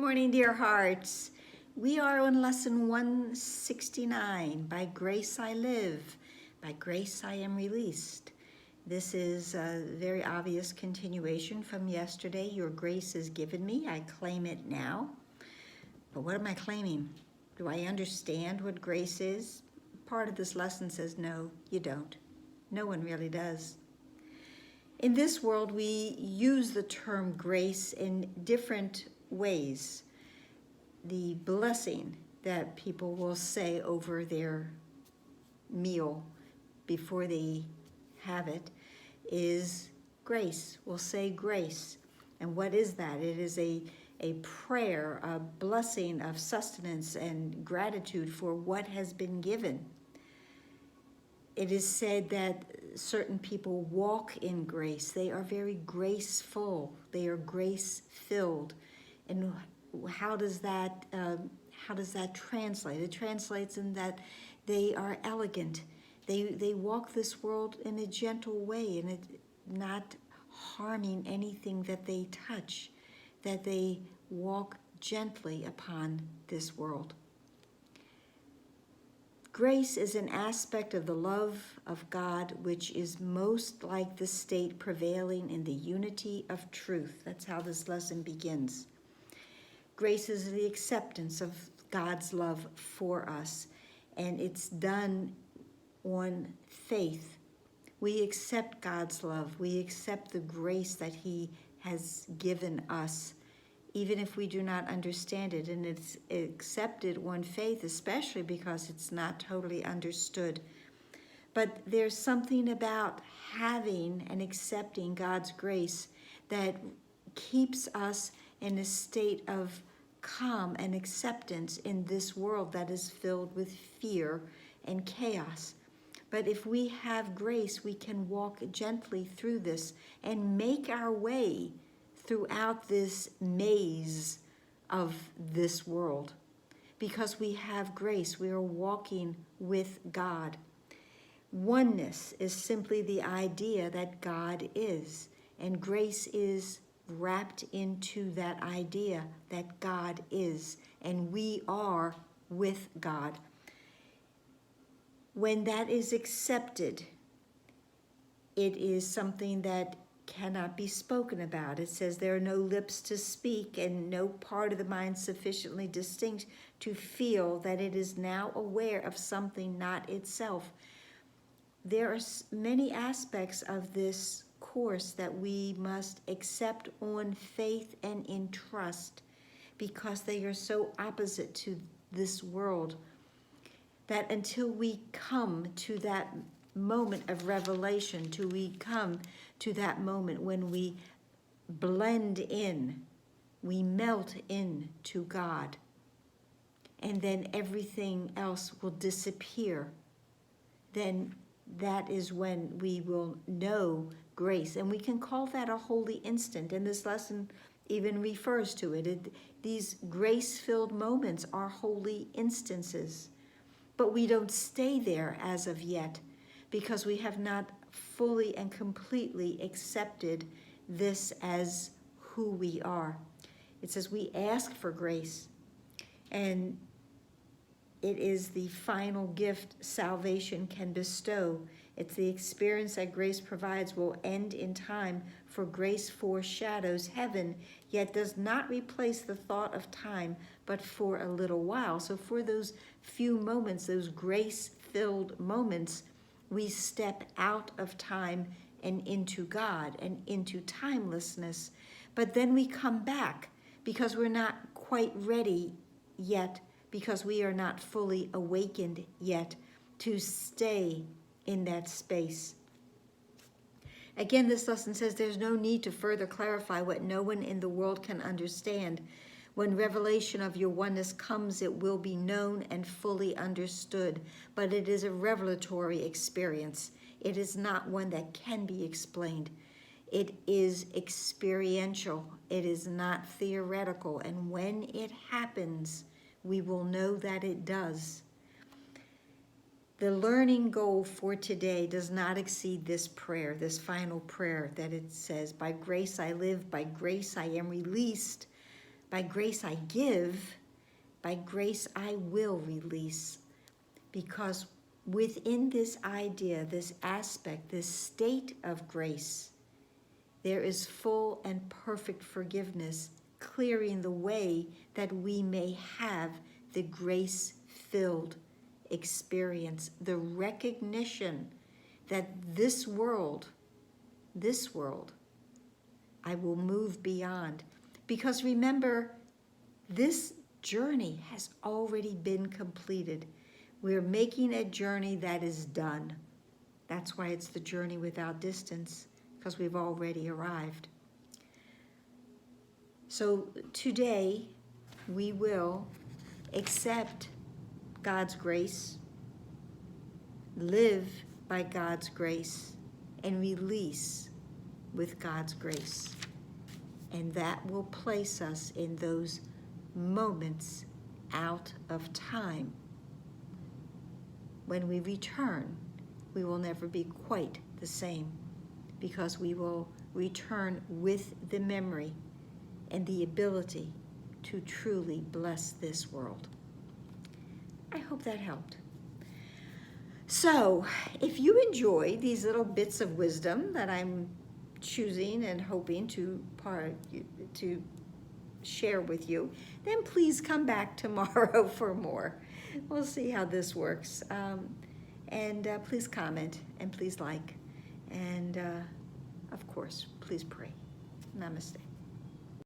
morning, dear hearts. We are on lesson 169. By grace I live, by grace I am released. This is a very obvious continuation from yesterday. Your grace is given me. I claim it now. But what am I claiming? Do I understand what grace is? Part of this lesson says, no, you don't. No one really does. In this world, we use the term grace in different ways. The blessing that people will say over their meal before they have it is grace. We'll say grace. And what is that? It is a prayer, a blessing of sustenance and gratitude for what has been given. It is said that certain people walk in grace. They are very graceful. They are grace-filled. And how does that translate? It translates in that they are elegant. They walk this world in a gentle way, and not harming anything that they touch. That they walk gently upon this world. Grace is an aspect of the love of God which is most like the state prevailing in the unity of truth. That's how this lesson begins. Grace is the acceptance of God's love for us, and it's done on faith. We accept God's love. We accept the grace that He has given us, even if we do not understand it. And it's accepted on faith, especially because it's not totally understood. But there's something about having and accepting God's grace that keeps us in a state of calm and acceptance in this world that is filled with fear and chaos. But if we have grace, we can walk gently through this and make our way throughout this maze of this world. Because we have grace, we are walking with God. Oneness is simply the idea that God is, and grace is wrapped into that idea that God is, and we are with God. When that is accepted, it is something that cannot be spoken about. It says there are no lips to speak and no part of the mind sufficiently distinct to feel that it is now aware of something not itself. There are many aspects of this course that we must accept on faith and in trust, because they are so opposite to this world, that until we come to that moment of revelation, till we come to that moment when we blend in, we melt into God, and then everything else will disappear, then that is when we will know grace. And we can call that a holy instant, and this lesson even refers to it. These grace-filled moments are holy instances. But we don't stay there as of yet, because we have not fully and completely accepted this as who we are. It says we ask for grace, and it is the final gift salvation can bestow. It's the experience that grace provides will end in time, for grace foreshadows heaven, yet does not replace the thought of time, but for a little while. So for those few moments, those grace-filled moments, we step out of time and into God and into timelessness. But then we come back, because we're not quite ready yet, because we are not fully awakened yet to stay in that space. Again, this lesson says there's no need to further clarify what no one in the world can understand. When revelation of your oneness comes, it will be known and fully understood, but it is a revelatory experience. It is not one that can be explained. It is experiential. It is not theoretical, and when it happens, we will know that it does. The learning goal for today does not exceed this prayer, this final prayer that it says, by grace I live, by grace I am released, By grace I give, by grace I will release. Because within this idea, this aspect, this state of grace, there is full and perfect forgiveness, clearing the way that we may have the grace-filled experience, the recognition that this world, I will move beyond. Because remember, this journey has already been completed. We're making a journey that is done. That's why it's the journey without distance, because we've already arrived. So today, we will accept God's grace, live by God's grace, and release with God's grace. And that will place us in those moments out of time. When we return, we will never be quite the same, because we will return with the memory and the ability to truly bless this world. I hope that helped. So, if you enjoy these little bits of wisdom that I'm choosing and hoping to share with you, then please come back tomorrow for more. We'll see how this works. And please comment, and please like, and of course, please pray. Namaste.